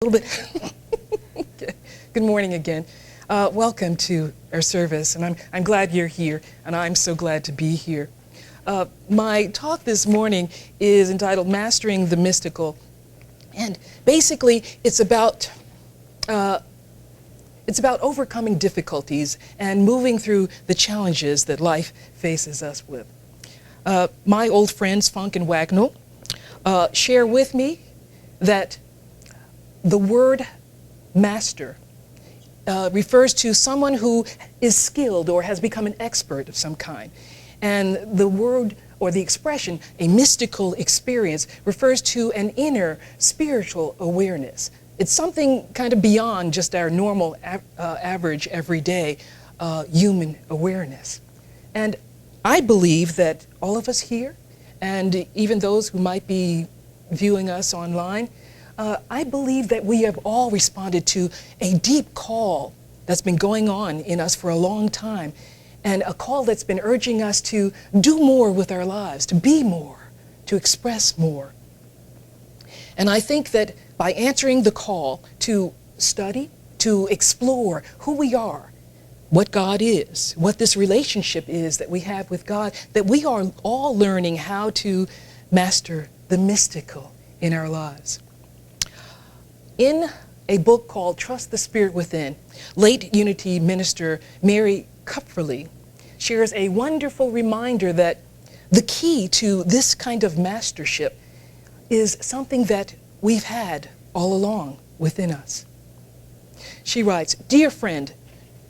little bit. Okay. Good morning again. Welcome to our service, and I'm glad you're here, and I'm so glad to be here. My talk this morning is entitled Mastering the Mystical, and basically it's about overcoming difficulties and moving through the challenges that life faces us with. My old friends Funk and Wagnall share with me that the word master refers to someone who is skilled or has become an expert of some kind. And the word or the expression, a mystical experience, refers to an inner spiritual awareness. It's something kind of beyond just our normal, average, everyday human awareness. And I believe that all of us here, and even those who might be viewing us online, I believe that we have all responded to a deep call that's been going on in us for a long time, and a call that's been urging us to do more with our lives, to be more, to express more. And I think that by answering the call to study, to explore who we are, what God is, what this relationship is that we have with God, that we are all learning how to master the mystical in our lives. In a book called Trust the Spirit Within, late Unity minister Mary Kupferle shares a wonderful reminder that the key to this kind of mastership is something that we've had all along within us. She writes, "Dear friend,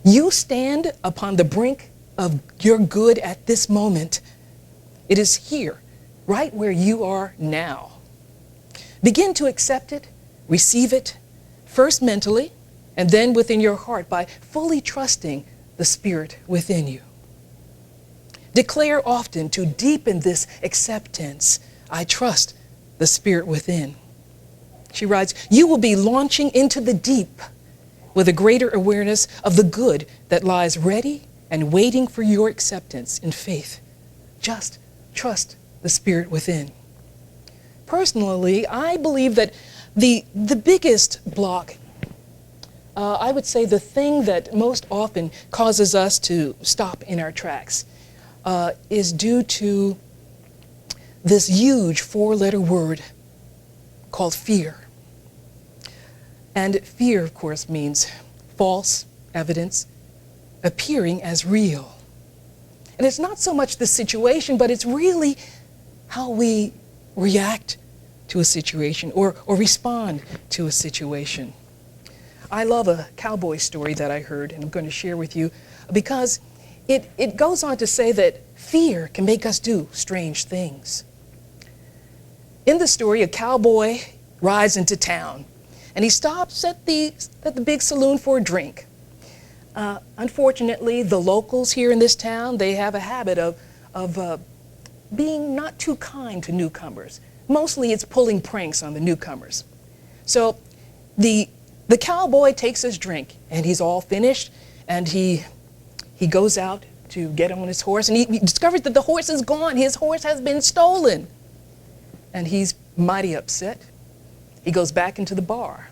you stand upon the brink of your good at this moment. It is here, right where you are now. Begin to accept it, receive it, first mentally, and then within your heart by fully trusting the Spirit within you. Declare often to deepen this acceptance, I trust the Spirit within." She writes, "You will be launching into the deep with a greater awareness of the good that lies ready and waiting for your acceptance in faith. Just trust the Spirit within." Personally, I believe that the biggest block, I would say the thing that most often causes us to stop in our tracks is due to this huge four-letter word called fear. And fear, of course, means false evidence appearing as real. And it's not so much the situation, but it's really how we react to a situation or respond to a situation. I love a cowboy story that I heard, and I'm going to share with you, because it goes on to say that fear can make us do strange things. In the story, a cowboy rides into town, and he stops at the big saloon for a drink. Unfortunately, the locals here in this town, they have a habit of being not too kind to newcomers. Mostly it's pulling pranks on the newcomers. So the cowboy takes his drink, and he's all finished, and he goes out to get on his horse, and he discovers that the horse is gone. His horse has been stolen. And he's mighty upset. He goes back into the bar.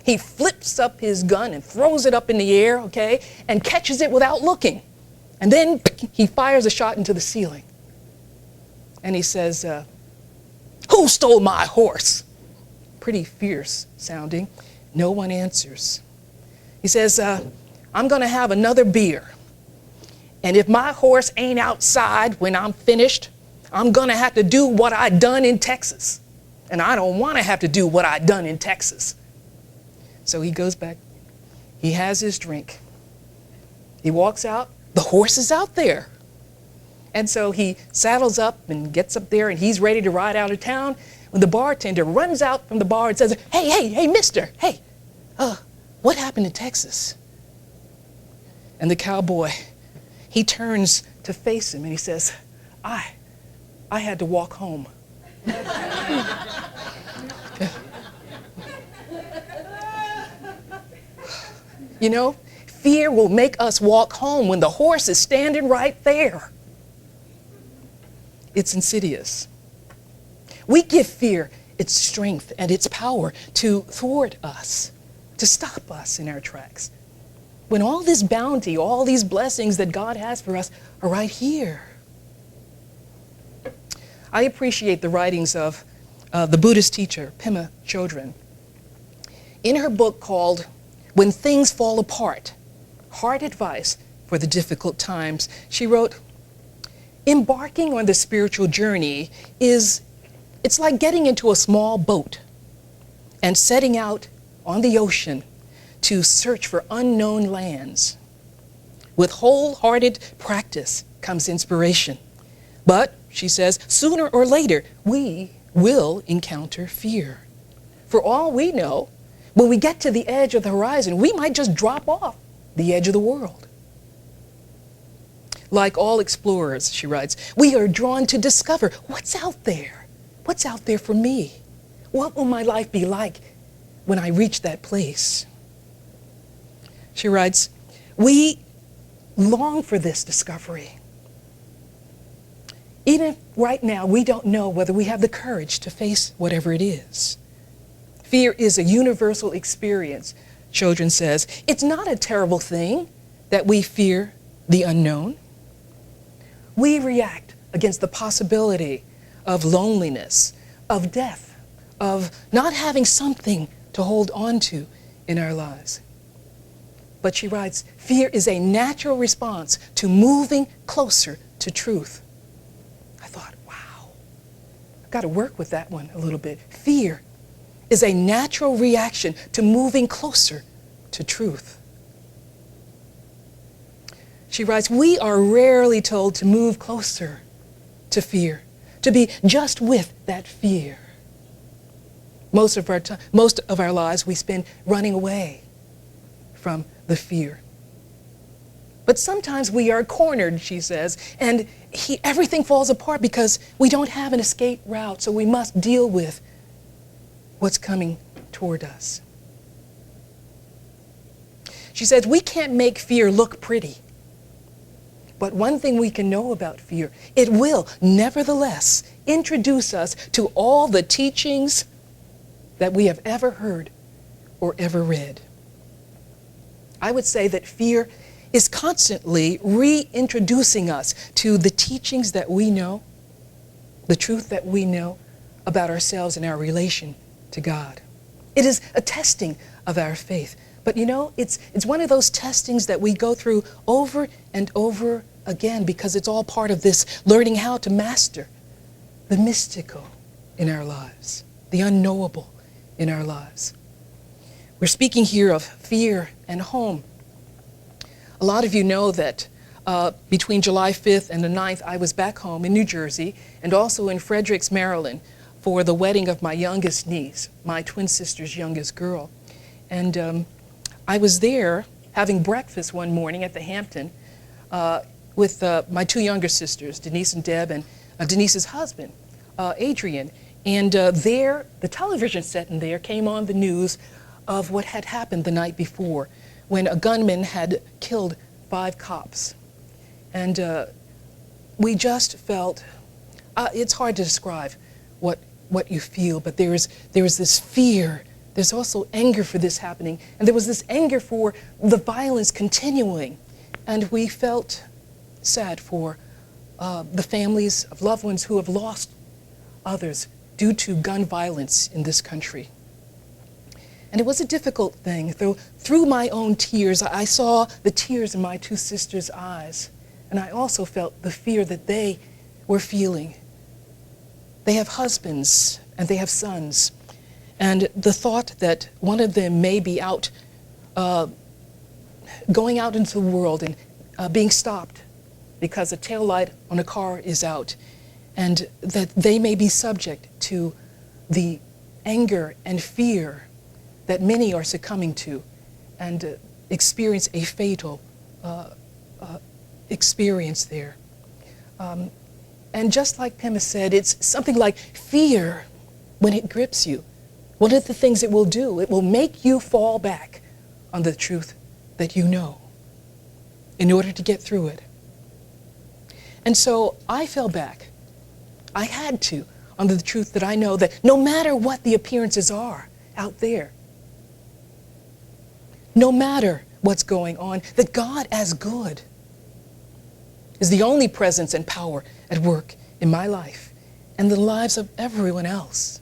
He flips up his gun and throws it up in the air, okay, and catches it without looking. And then he fires a shot into the ceiling. And he says, "Who stole my horse?" Pretty fierce sounding. No one answers. He says, "I'm going to have another beer. And if my horse ain't outside when I'm finished, I'm going to have to do what I done in Texas. And I don't want to have to do what I done in Texas." So he goes back. He has his drink. He walks out. The horse is out there. And so he saddles up and gets up there, and he's ready to ride out of town when the bartender runs out from the bar and says, hey, mister, hey, what happened in Texas?" And the cowboy, he turns to face him, and he says, I had to walk home. You know, fear will make us walk home when the horse is standing right there. It's insidious. We give fear its strength and its power to thwart us, to stop us in our tracks. When all this bounty, all these blessings that God has for us are right here. I appreciate the writings of the Buddhist teacher, Pema Chodron. In her book called When Things Fall Apart, Hard Advice for the Difficult Times, she wrote, embarking on the spiritual journey it's like getting into a small boat and setting out on the ocean to search for unknown lands. With wholehearted practice comes inspiration. But, she says, sooner or later, we will encounter fear. For all we know, when we get to the edge of the horizon, we might just drop off the edge of the world. Like all explorers, she writes, we are drawn to discover what's out there. What's out there for me? What will my life be like when I reach that place? She writes, we long for this discovery. Even right now, we don't know whether we have the courage to face whatever it is. Fear is a universal experience, Chodron says. It's not a terrible thing that we fear the unknown. We react against the possibility of loneliness, of death, of not having something to hold on to in our lives. But she writes, fear is a natural response to moving closer to truth. I thought, wow, I've got to work with that one a little bit. Fear is a natural reaction to moving closer to truth. She writes, we are rarely told to move closer to fear, to be just with that fear. Most of our lives we spend running away from the fear. But sometimes we are cornered, she says, and everything falls apart because we don't have an escape route, so we must deal with what's coming toward us. She says, we can't make fear look pretty. But one thing we can know about fear, it will nevertheless introduce us to all the teachings that we have ever heard or ever read. I would say that fear is constantly reintroducing us to the teachings that we know, the truth that we know about ourselves and our relation to God. It is a testing of our faith. But you know, it's one of those testings that we go through over and over again because it's all part of this learning how to master the mystical in our lives, the unknowable in our lives. We're speaking here of fear and home. A lot of you know that between July 5th and the 9th, I was back home in New Jersey and also in Fredericks, Maryland for the wedding of my youngest niece, my twin sister's youngest girl. And I was there having breakfast one morning at the Hampton with my two younger sisters, Denise and Deb, and Denise's husband, Adrian. And there, the television set in there came on the news of what had happened the night before when a gunman had killed 5 cops. And we just felt, it's hard to describe what you feel, but there was this fear. There's also anger for this happening. And there was this anger for the violence continuing. And we felt sad for the families of loved ones who have lost others due to gun violence in this country. And it was a difficult thing. Through my own tears, I saw the tears in my two sisters' eyes. And I also felt the fear that they were feeling. They have husbands and they have sons. And the thought that one of them may be out, going out into the world and being stopped because a taillight on a car is out, and that they may be subject to the anger and fear that many are succumbing to and experience a fatal experience there. And just like Pema said, it's something like fear when it grips you. One of the things it will do, it will make you fall back on the truth that you know in order to get through it. And so I fell back. I had to on the truth that I know that no matter what the appearances are out there, no matter what's going on, that God as good is the only presence and power at work in my life and the lives of everyone else.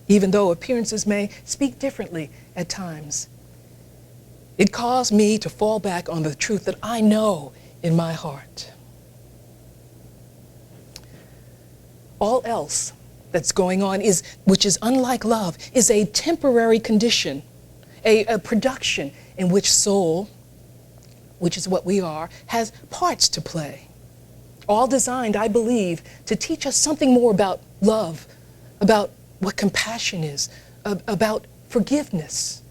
Even though appearances may speak differently at times, it caused me to fall back on the truth that I know in my heart. All else that's going on which is unlike love, is a temporary condition, a production in which soul, which is what we are, has parts to play. All designed, I believe, to teach us something more about love, about what compassion is, about forgiveness,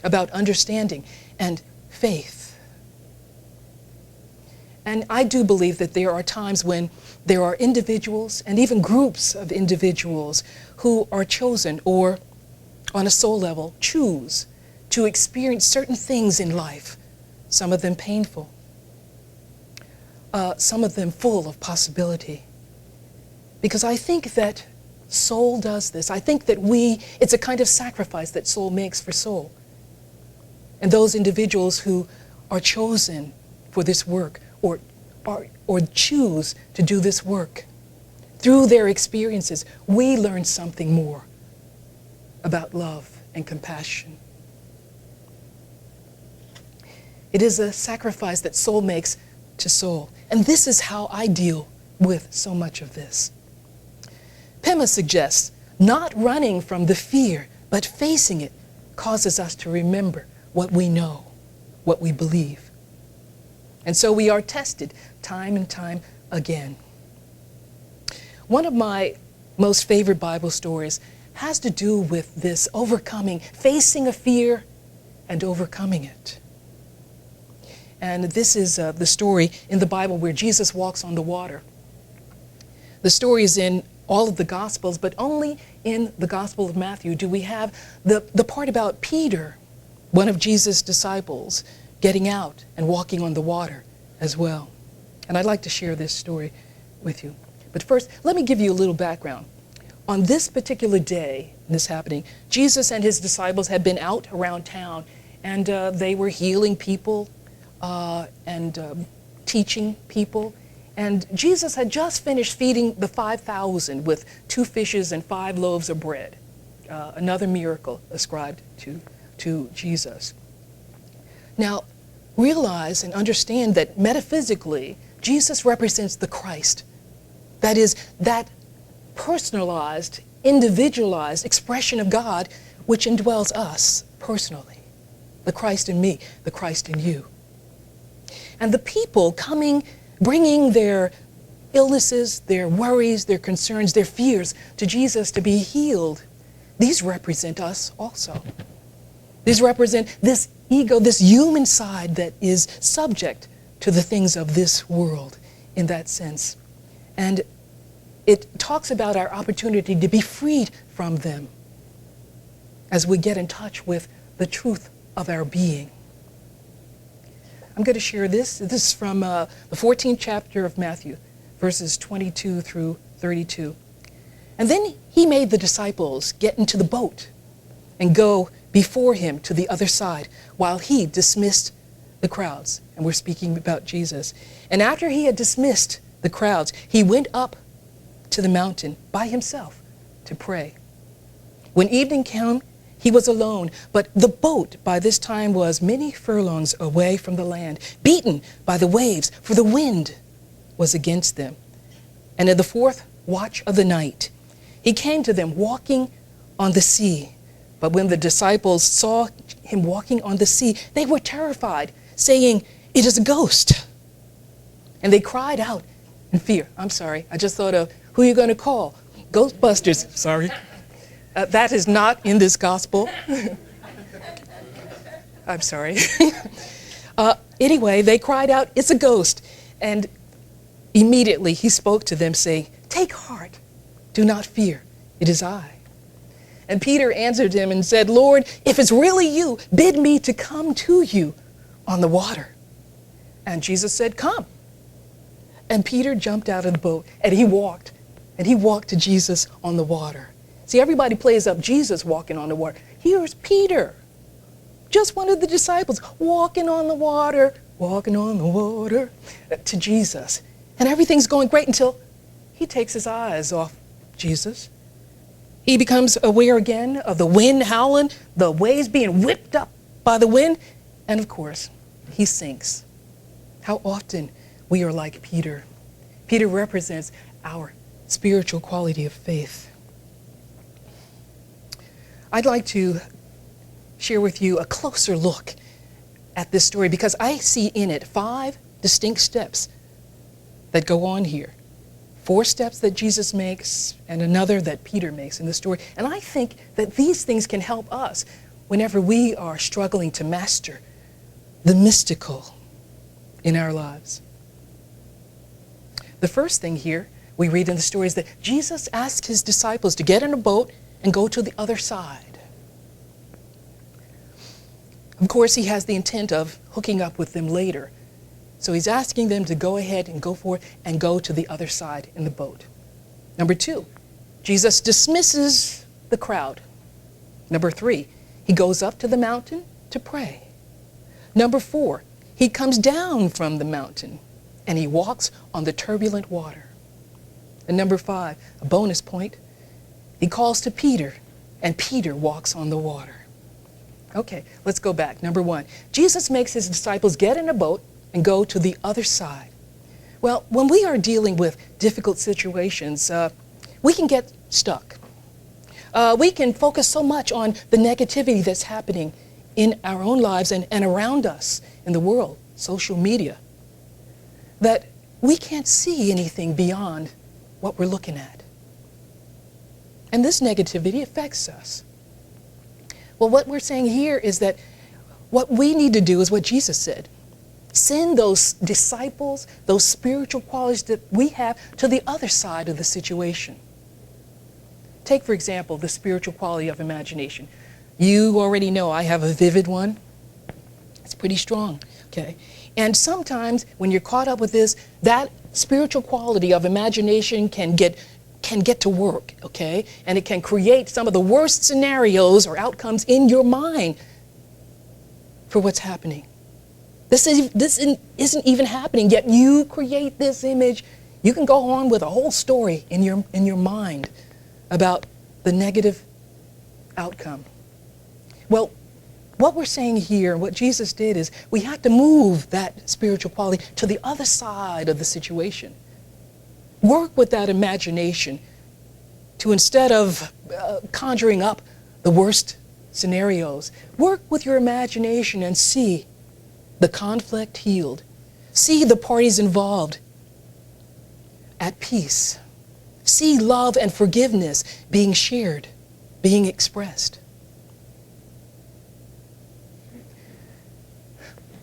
about understanding and faith. And I do believe that there are times when there are individuals and even groups of individuals who are chosen or on a soul level choose to experience certain things in life, some of them painful, some of them full of possibility. Because I think that soul does this. I think that it's a kind of sacrifice that soul makes for soul. And those individuals who are chosen for this work or choose to do this work, through their experiences, we learn something more about love and compassion. It is a sacrifice that soul makes to soul. And this is how I deal with so much of this. Pema suggests not running from the fear, but facing it causes us to remember what we know, what we believe. And so we are tested time and time again. One of my most favorite Bible stories has to do with this overcoming, facing a fear and overcoming it. And this is the story in the Bible where Jesus walks on the water. The story is in all of the Gospels, but only in the Gospel of Matthew do we have the part about Peter, one of Jesus' disciples, getting out and walking on the water as well. And I'd like to share this story with you. But first, let me give you a little background. On this particular day, this happening, Jesus and his disciples had been out around town, and they were healing people and teaching people. And Jesus had just finished feeding the 5,000 with 2 fishes and 5 loaves of bread, another miracle ascribed to Jesus. Now, realize and understand that metaphysically, Jesus represents the Christ. That is, that personalized, individualized expression of God which indwells us personally. The Christ in me, the Christ in you. And the people coming, bringing their illnesses, their worries, their concerns, their fears to Jesus to be healed, these represent us also. These represent this ego, this human side that is subject to the things of this world in that sense. And it talks about our opportunity to be freed from them as we get in touch with the truth of our being. I'm going to share this. This is from the 14th chapter of Matthew, verses 22 through 32. And then he made the disciples get into the boat and go before him to the other side while he dismissed the crowds. And we're speaking about Jesus. And after he had dismissed the crowds, he went up to the mountain by himself to pray. When evening came, he was alone, but the boat by this time was many furlongs away from the land, beaten by the waves, for the wind was against them. And in the 4th watch of the night, he came to them walking on the sea. But when the disciples saw him walking on the sea, they were terrified, saying, "It is a ghost." And they cried out in fear. I'm sorry, I just thought of, who are you going to call? Ghostbusters. Sorry. That is not in this gospel. I'm sorry. Anyway, they cried out, "It's a ghost." And immediately he spoke to them, saying, "Take heart, do not fear, it is I." And Peter answered him and said, "Lord, if it's really you, bid me to come to you on the water." And Jesus said, "Come." And Peter jumped out of the boat and he walked to Jesus on the water. See, everybody plays up Jesus walking on the water. Here's Peter, just one of the disciples, walking on the water to Jesus. And everything's going great until he takes his eyes off Jesus. He becomes aware again of the wind howling, the waves being whipped up by the wind, and of course, he sinks. How often we are like Peter. Peter represents our spiritual quality of faith. I'd like to share with you a closer look at this story because I see in it 5 distinct steps that go on here. 4 steps that Jesus makes and another that Peter makes in the story. And I think that these things can help us whenever we are struggling to master the mystical in our lives. The first thing here we read in the story is that Jesus asked his disciples to get in a boat and go to the other side. Of course, he has the intent of hooking up with them later. So he's asking them to go ahead and go for it and go to the other side in the boat. Number 2, Jesus dismisses the crowd. Number 3, he goes up to the mountain to pray. Number 4, he comes down from the mountain and he walks on the turbulent water. And number 5, a bonus point, he calls to Peter and Peter walks on the water. Okay, let's go back. Number 1, Jesus makes his disciples get in a boat and go to the other side. Well, when we are dealing with difficult situations, we can get stuck. We can focus so much on the negativity that's happening in our own lives and around us in the world, social media, that we can't see anything beyond what we're looking at. And this negativity affects us. Well, what we're saying here is that what we need to do is what Jesus said. Send those disciples, those spiritual qualities that we have to the other side of the situation. Take, for example, the spiritual quality of imagination. You already know I have a vivid one. It's pretty strong, okay? And sometimes when you're caught up with this, that spiritual quality of imagination can get to work, okay? And it can create some of the worst scenarios or outcomes in your mind for what's happening. This isn't even happening, yet you create this image. You can go on with a whole story in your mind about the negative outcome. Well, what we're saying here, what Jesus did is we have to move that spiritual quality to the other side of the situation. Work with that imagination to, instead of conjuring up the worst scenarios, work with your imagination and see the conflict healed. See the parties involved at peace. See love and forgiveness being shared, being expressed.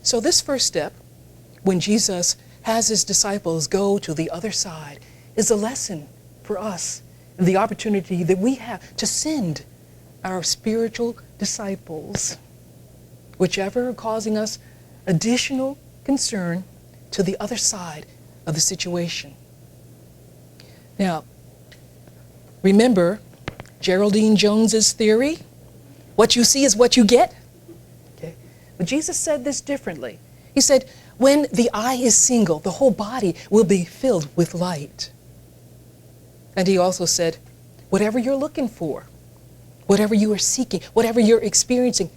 So this first step, when Jesus has his disciples go to the other side, is a lesson for us and the opportunity that we have to send our spiritual disciples, whichever are causing us additional concern, to the other side of the situation. Now, remember Geraldine Jones's theory? What you see is what you get. Okay. But Jesus said this differently. He said, when the eye is single, the whole body will be filled with light. And he also said, whatever you're looking for, whatever you are seeking, whatever you're experiencing,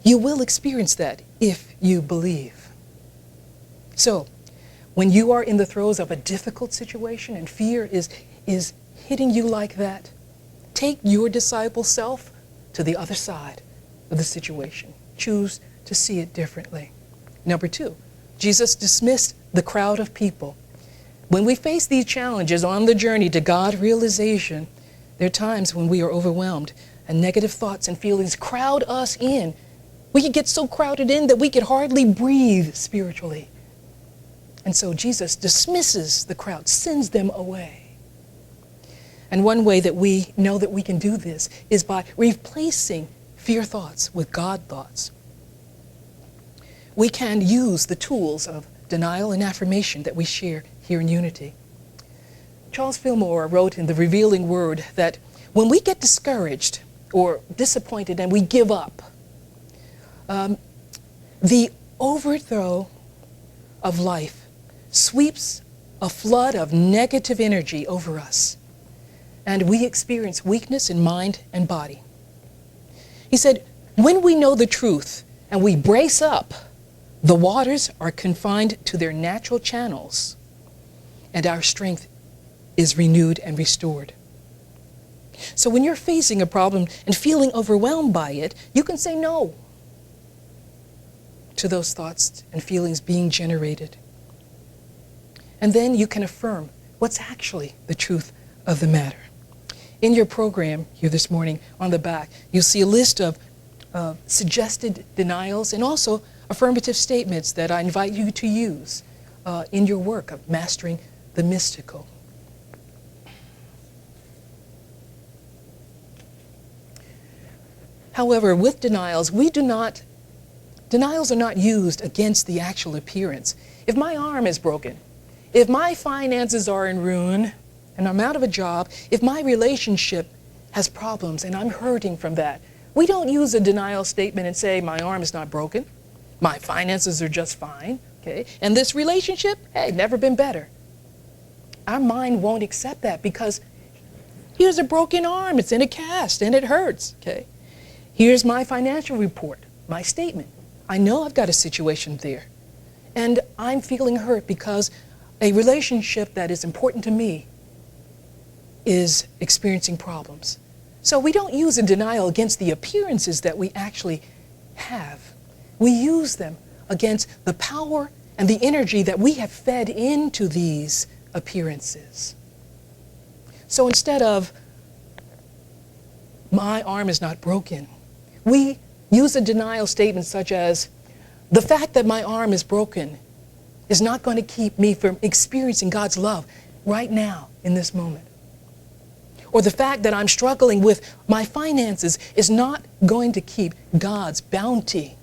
you will experience that if you believe. So, when you are in the throes of a difficult situation and fear is hitting you like that, take your disciple self to the other side of the situation. Choose to see it differently. Number 2, Jesus dismissed the crowd of people. When we face these challenges on the journey to God realization, there are times when we are overwhelmed and negative thoughts and feelings crowd us in. We could get so crowded in that we could hardly breathe spiritually. And so Jesus dismisses the crowd, sends them away. And one way that we know that we can do this is by replacing fear thoughts with God thoughts. We can use the tools of denial and affirmation that we share here in Unity. Charles Fillmore wrote in The Revealing Word that when we get discouraged or disappointed and we give up, the overthrow of life sweeps a flood of negative energy over us, and we experience weakness in mind and body. He said, when we know the truth and we brace up, the waters are confined to their natural channels, and our strength is renewed and restored. So when you're facing a problem and feeling overwhelmed by it, you can say no to those thoughts and feelings being generated. And then you can affirm what's actually the truth of the matter. In your program here this morning, on the back, you'll see a list of suggested denials and also affirmative statements that I invite you to use in your work of mastering the mystical. However, with denials, denials are not used against the actual appearance. If my arm is broken, if my finances are in ruin and I'm out of a job, if my relationship has problems and I'm hurting from that, we don't use a denial statement and say, my arm is not broken, my finances are just fine, okay? And this relationship, hey, never been better. Our mind won't accept that because here's a broken arm, it's in a cast and it hurts, okay? Here's my financial report, my statement. I know I've got a situation there, and I'm feeling hurt because a relationship that is important to me is experiencing problems. So we don't use a denial against the appearances that we actually have. We use them against the power and the energy that we have fed into these appearances. So instead of, my arm is not broken, we use a denial statement such as, the fact that my arm is broken is not going to keep me from experiencing God's love right now in this moment. Or the fact that I'm struggling with my finances is not going to keep God's bounty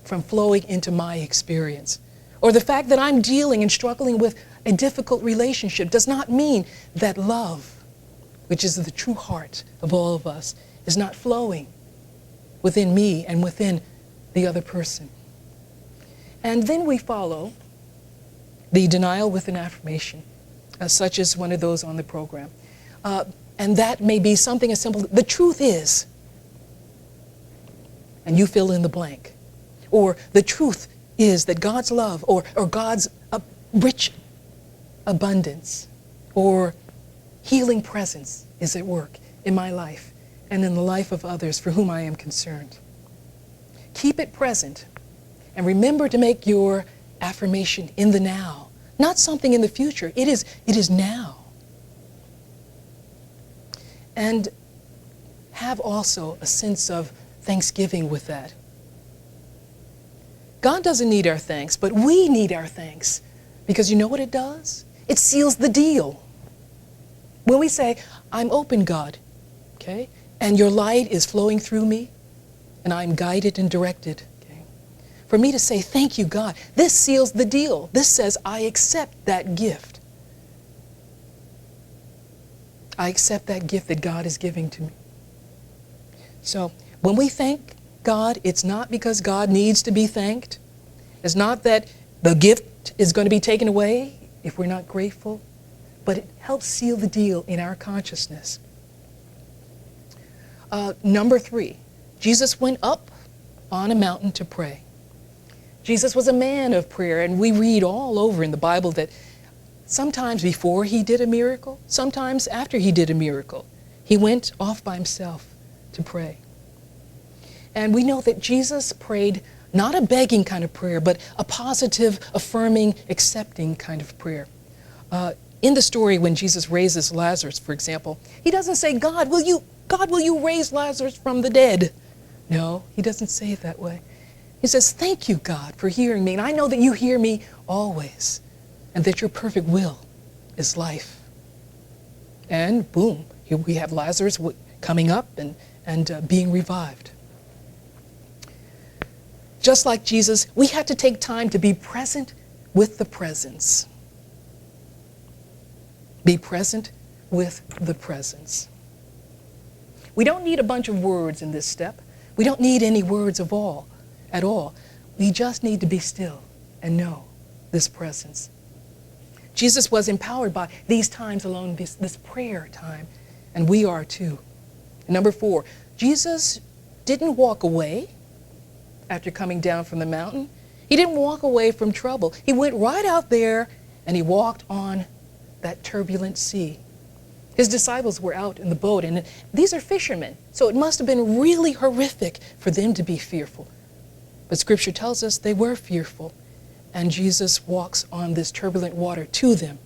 from flowing into my experience. Or the fact that I'm dealing and struggling with a difficult relationship does not mean that love, which is the true heart of all of us, is not flowing within me and within the other person. And then we follow the denial with an affirmation, such as one of those on the program. And that may be something as simple, the truth is, and you fill in the blank. Or the truth is that God's love or God's rich abundance or healing presence is at work in my life and in the life of others for whom I am concerned. Keep it present and remember to make your affirmation in the now, not something in the future. It is now. And have also a sense of thanksgiving with that. God doesn't need our thanks, but we need our thanks. Because you know what it does? It seals the deal. When we say, I'm open, God, okay? And your light is flowing through me, and I'm guided and directed. Okay? For me to say, thank you, God, this seals the deal. This says, I accept that gift. I accept that gift that God is giving to me. So when we thank God, it's not because God needs to be thanked. It's not that the gift is going to be taken away if we're not grateful, but it helps seal the deal in our consciousness. Number 3, Jesus went up on a mountain to pray. Jesus was a man of prayer, and we read all over in the Bible that sometimes before he did a miracle, sometimes after he did a miracle, he went off by himself to pray. And we know that Jesus prayed not a begging kind of prayer, but a positive, affirming, accepting kind of prayer. In the story when Jesus raises Lazarus, for example, he doesn't say, God, will you raise Lazarus from the dead? No, he doesn't say it that way. He says, thank you, God, for hearing me. And I know that you hear me always, and that your perfect will is life. And boom, here we have Lazarus coming up and being revived. Just like Jesus, we have to take time to be present with the presence. Be present with the presence. We don't need a bunch of words in this step. We don't need any words at all. We just need to be still and know this presence. Jesus was empowered by these times alone, this prayer time, and we are too. Number 4, Jesus didn't walk away after coming down from the mountain. He didn't walk away from trouble. He went right out there and he walked on that turbulent sea. His disciples were out in the boat, and these are fishermen, so it must have been really horrific for them to be fearful. But Scripture tells us they were fearful, and Jesus walks on this turbulent water to them.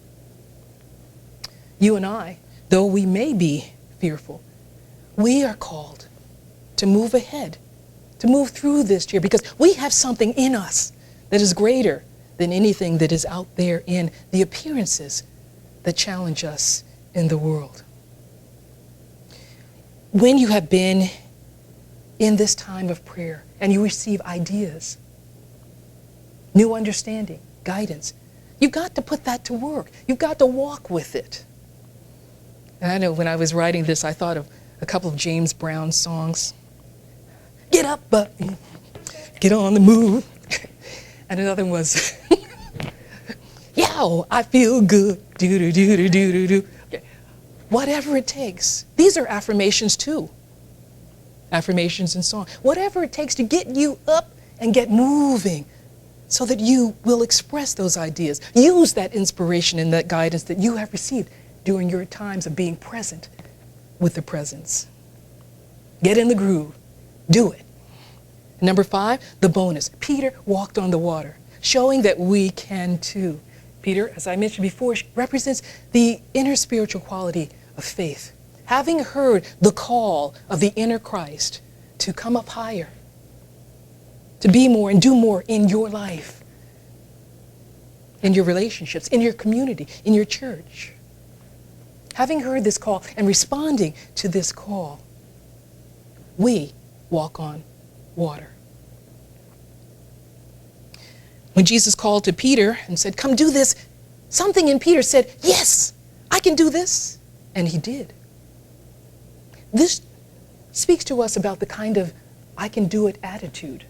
You and I, though we may be fearful, we are called to move ahead, to move through this year, because we have something in us that is greater than anything that is out there in the appearances that challenge us in the world. When you have been in this time of prayer and you receive ideas, new understanding, guidance, you've got to put that to work. You've got to walk with it. And I know when I was writing this, I thought of a couple of James Brown songs. Get up, Bucky, get on the move. And another one was, yow, I feel good, do-do-do-do-do-do-do. Whatever it takes. These are affirmations too. Affirmations in song. Whatever it takes to get you up and get moving so that you will express those ideas. Use that inspiration and that guidance that you have received during your times of being present with the presence. Get in the groove. Do it. Number 5, the bonus. Peter walked on the water, showing that we can too. Peter, as I mentioned before, represents the inner spiritual quality of faith. Having heard the call of the inner Christ to come up higher, to be more and do more in your life, in your relationships, in your community, in your church. Having heard this call and responding to this call, we walk on water. When Jesus called to Peter and said, come do this, something in Peter said, yes, I can do this. And he did. This speaks to us about the kind of I can do it attitude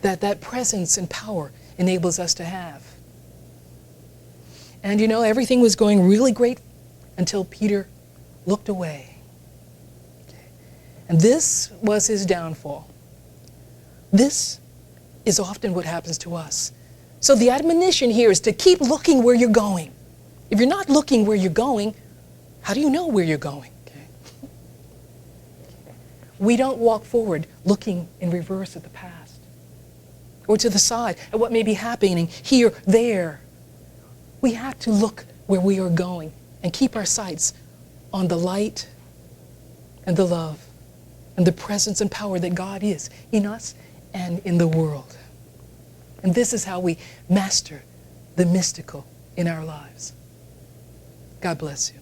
that presence and power enables us to have. And you know, everything was going really great until Peter looked away. And this was his downfall. This is often what happens to us. So the admonition here is to keep looking where you're going. If you're not looking where you're going, how do you know where you're going? Okay. We don't walk forward looking in reverse at the past or to the side at what may be happening here, there. We have to look where we are going and keep our sights on the light and the love and the presence and power that God is in us and in the world. And this is how we master the mystical in our lives. God bless you.